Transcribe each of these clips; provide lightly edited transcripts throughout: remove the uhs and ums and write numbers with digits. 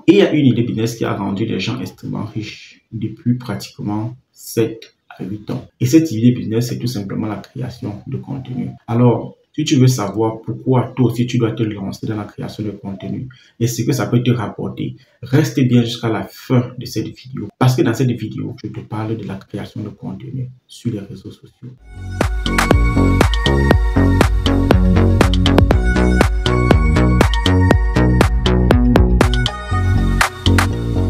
Et il y a une idée business qui a rendu les gens extrêmement riches depuis pratiquement 7 à 8 ans. Et cette idée business, c'est tout simplement la création de contenu. Alors, si tu veux savoir pourquoi toi aussi tu dois te lancer dans la création de contenu et ce que ça peut te rapporter, reste bien jusqu'à la fin de cette vidéo. Parce que dans cette vidéo, je te parle de la création de contenu sur les réseaux sociaux.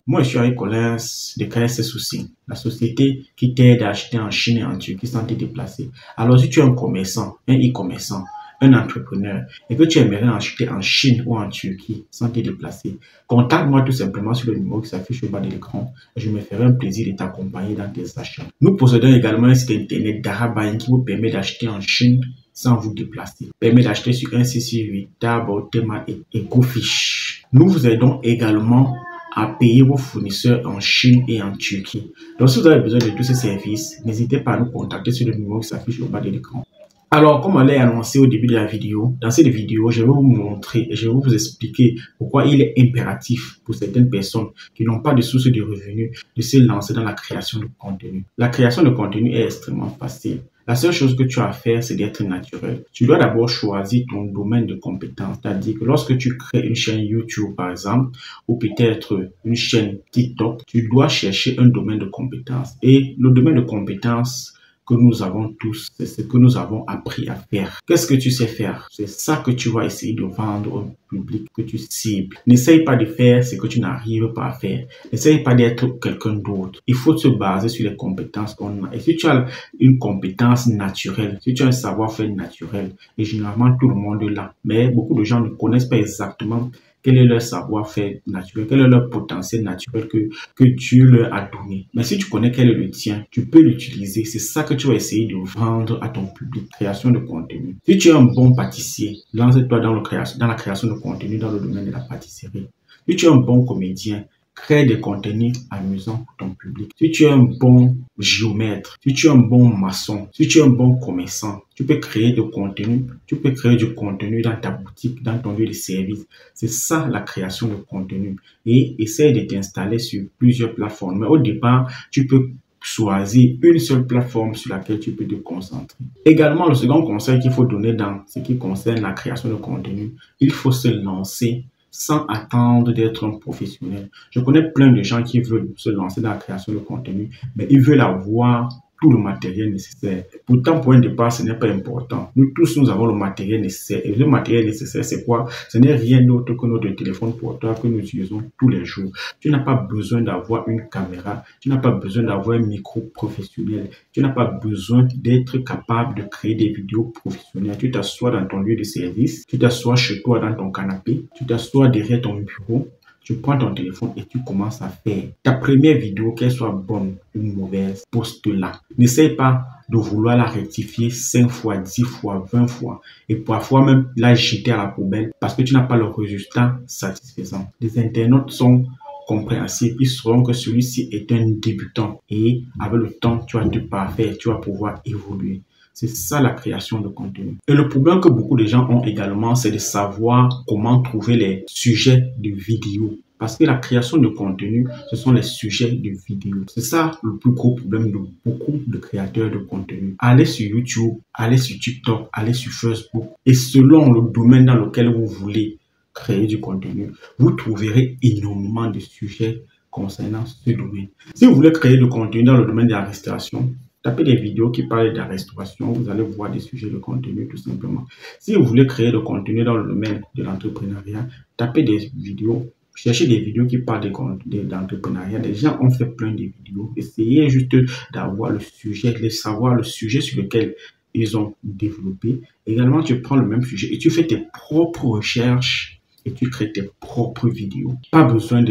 Moi, je suis Harry Collins de KS Sourcing, la société qui t'aide à acheter en Chine et en Turquie sans te déplacer. Alors, si tu es un commerçant, un e-commerçant, un entrepreneur et que tu aimerais acheter en Chine ou en Turquie sans te déplacer, contacte-moi tout simplement sur le numéro qui s'affiche au bas de l'écran et je me ferai un plaisir de t'accompagner dans tes achats. Nous possédons également un site internet d'Arabain qui vous permet d'acheter en Chine sans vous déplacer. Permet d'acheter sur un CC8, Taobao, Temu et GoFish. Nous vous aidons également à payer vos fournisseurs en Chine et en Turquie. Donc, si vous avez besoin de tous ces services, n'hésitez pas à nous contacter sur le numéro qui s'affiche au bas de l'écran. Alors, comme on l'a annoncé au début de la vidéo, dans cette vidéo, je vais vous montrer et je vais vous expliquer pourquoi il est impératif pour certaines personnes qui n'ont pas de source de revenus de se lancer dans la création de contenu. La création de contenu est extrêmement facile. La seule chose que tu as à faire, c'est d'être naturel. Tu dois d'abord choisir ton domaine de compétence. C'est-à-dire que lorsque tu crées une chaîne YouTube, par exemple, ou peut-être une chaîne TikTok, tu dois chercher un domaine de compétence. Et le domaine de compétence que nous avons tous, c'est ce que nous avons appris à faire. Qu'est-ce que tu sais faire? C'est ça que tu vas essayer de vendre au public que tu cibles. N'essaye pas de faire ce que tu n'arrives pas à faire. N'essaye pas d'être quelqu'un d'autre. Il faut se baser sur les compétences qu'on a. Et si tu as une compétence naturelle, si tu as un savoir-faire naturel, et généralement tout le monde l'a, mais beaucoup de gens ne connaissent pas exactement quel est leur savoir-faire naturel, quel est leur potentiel naturel que Dieu leur a donné. Mais si tu connais quel est le tien, tu peux l'utiliser. C'est ça que tu vas essayer de vendre à ton public. Création de contenu. Si tu es un bon pâtissier, lance-toi dans la création de contenu dans le domaine de la pâtisserie. Si tu es un bon comédien, crée des contenus amusants pour ton public. Si tu es un bon géomètre, si tu es un bon maçon, si tu es un bon commerçant, tu peux créer du contenu. Tu peux créer du contenu dans ta boutique, dans ton lieu de service. C'est ça la création de contenu. Et essaye de t'installer sur plusieurs plateformes. Mais au départ, tu peux choisir une seule plateforme sur laquelle tu peux te concentrer. Également, le second conseil qu'il faut donner dans ce qui concerne la création de contenu, il faut se lancer sans attendre d'être un professionnel. Je connais plein de gens qui veulent se lancer dans la création de contenu, mais ils veulent avoir tout le matériel nécessaire. Pourtant, pour un départ, ce n'est pas important. Nous tous, nous avons le matériel nécessaire. Et le matériel nécessaire, c'est quoi? Ce n'est rien d'autre que notre téléphone portable que nous utilisons tous les jours. Tu n'as pas besoin d'avoir une caméra. Tu n'as pas besoin d'avoir un micro professionnel. Tu n'as pas besoin d'être capable de créer des vidéos professionnelles. Tu t'assois dans ton lieu de service. Tu t'assois chez toi dans ton canapé. Tu t'assois derrière ton bureau. Tu prends ton téléphone et tu commences à faire ta première vidéo, qu'elle soit bonne ou mauvaise, poste-la. N'essaye pas de vouloir la rectifier 5 fois, 10 fois, 20 fois et parfois même la jeter à la poubelle parce que tu n'as pas le résultat satisfaisant. Les internautes sont compréhensibles, ils sauront que celui-ci est un débutant et avec le temps, tu vas te parfaire, tu vas pouvoir évoluer. C'est ça la création de contenu. Et le problème que beaucoup de gens ont également, c'est de savoir comment trouver les sujets de vidéos. Parce que la création de contenu, ce sont les sujets de vidéos. C'est ça le plus gros problème de beaucoup de créateurs de contenu. Allez sur YouTube, allez sur TikTok, allez sur Facebook. Et selon le domaine dans lequel vous voulez créer du contenu, vous trouverez énormément de sujets concernant ce domaine. Si vous voulez créer du contenu dans le domaine de la restauration, tapez des vidéos qui parlent de la restauration, vous allez voir des sujets de contenu tout simplement. Si vous voulez créer du contenu dans le domaine de l'entrepreneuriat, tapez des vidéos, cherchez des vidéos qui parlent d'entrepreneuriat. Les gens ont fait plein de vidéos. Essayez juste d'avoir le sujet, de savoir le sujet sur lequel ils ont développé. Également, tu prends le même sujet et tu fais tes propres recherches et tu crées tes propres vidéos. Pas besoin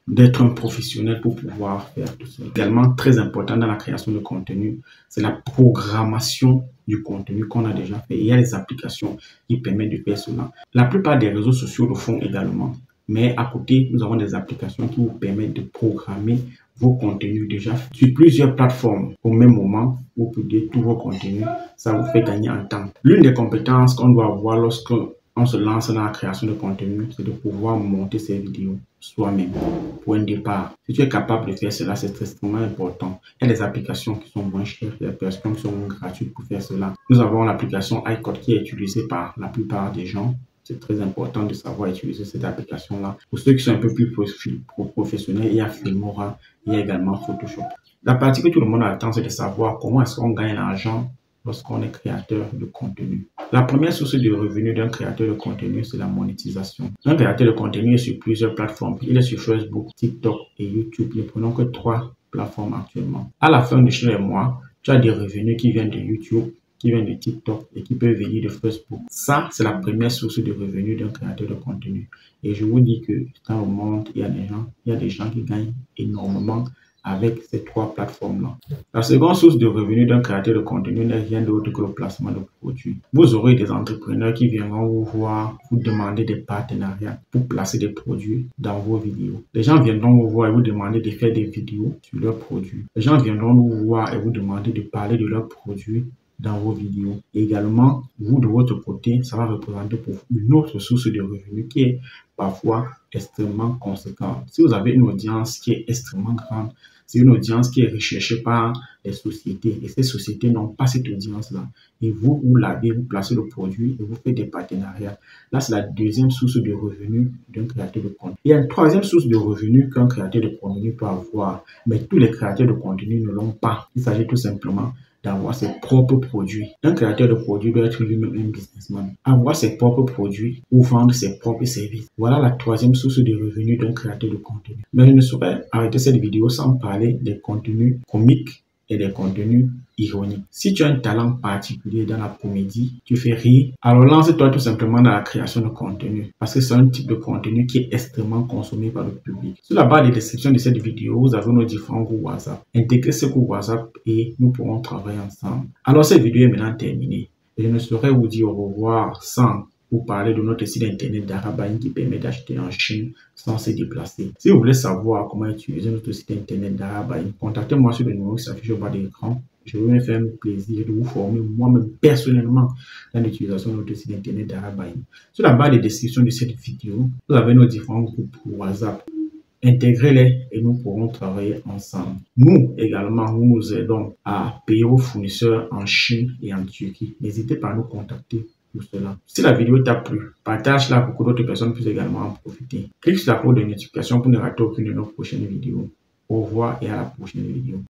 d'être un professionnel pour pouvoir faire tout ça. Également, très important dans la création de contenu, c'est la programmation du contenu qu'on a déjà fait. Il y a des applications qui permettent de faire cela. La plupart des réseaux sociaux le font également. Mais à côté, nous avons des applications qui vous permettent de programmer vos contenus déjà sur plusieurs plateformes au même moment. Vous publiez tous vos contenus. Ça vous fait gagner en temps. L'une des compétences qu'on doit avoir lorsque on se lance dans la création de contenu, c'est de pouvoir monter ses vidéos soi-même pour un départ. Si tu es capable de faire cela, c'est extrêmement important. Il y a des applications qui sont moins chères, il y a des applications qui sont gratuites pour faire cela. Nous avons l'application iCode qui est utilisée par la plupart des gens. C'est très important de savoir utiliser cette application-là. Pour ceux qui sont un peu plus professionnels, il y a Filmora, il y a également Photoshop. La partie que tout le monde attend, c'est de savoir comment est-ce qu'on gagne l'argent lorsqu'on est créateur de contenu. La première source de revenus d'un créateur de contenu, c'est la monétisation. Un créateur de contenu est sur plusieurs plateformes. Il est sur Facebook, TikTok et YouTube. Ne prenons que 3 plateformes actuellement. À la fin de chaque mois, tu as des revenus qui viennent de YouTube, qui viennent de TikTok et qui peuvent venir de Facebook. Ça, c'est la première source de revenus d'un créateur de contenu. Et je vous dis que dans le monde, il y a des gens qui gagnent énormément avec ces 3 plateformes-là. La seconde source de revenus d'un créateur de contenu n'est rien d'autre que le placement de produits. Vous aurez des entrepreneurs qui viendront vous voir, vous demander des partenariats pour placer des produits dans vos vidéos. Les gens viendront vous voir et vous demander de faire des vidéos sur leurs produits. Les gens viendront vous voir et vous demander de parler de leurs produits dans vos vidéos. Et également, vous de votre côté, ça va représenter pour vous une autre source de revenus qui est parfois extrêmement conséquente. Si vous avez une audience qui est extrêmement grande, c'est une audience qui est recherchée par les sociétés et ces sociétés n'ont pas cette audience-là. Et vous l'avez, vous placez le produit et vous faites des partenariats. Là, c'est la deuxième source de revenus d'un créateur de contenu. Il y a une troisième source de revenus qu'un créateur de contenu peut avoir, mais tous les créateurs de contenu ne l'ont pas. Il s'agit tout simplement d'avoir ses propres produits. Un créateur de produits doit être lui-même un businessman. Avoir ses propres produits ou vendre ses propres services. Voilà la troisième source de revenus d'un créateur de contenu. Mais je ne saurais arrêter cette vidéo sans parler des contenus comiques et des contenus ironiques. Si tu as un talent particulier dans la comédie, tu fais rire, alors lance-toi tout simplement dans la création de contenu parce que c'est un type de contenu qui est extrêmement consommé par le public. Sur la barre de description de cette vidéo, vous avez nos différents groupes WhatsApp. Intégrez ce groupe WhatsApp et nous pourrons travailler ensemble. Alors cette vidéo est maintenant terminée. Et je ne saurais vous dire au revoir sans vous parler de notre site internet d'Arabain qui permet d'acheter en Chine sans se déplacer. Si vous voulez savoir comment utiliser notre site internet d'Arabain, contactez-moi sur le numéro qui s'affiche au bas de l'écran. Je vais me faire un plaisir de vous former moi-même personnellement dans l'utilisation de notre site internet d'Arabain. Sur la barre de description de cette vidéo, vous avez nos différents groupes WhatsApp. Intégrez-les et nous pourrons travailler ensemble. Nous également, nous nous aidons à payer vos fournisseurs en Chine et en Turquie. N'hésitez pas à nous contacter pour cela. Si la vidéo t'a plu, partage-la pour que d'autres personnes puissent également en profiter. Clique sur la cloche de notification pour ne rater aucune de nos prochaines vidéos. Au revoir et à la prochaine vidéo.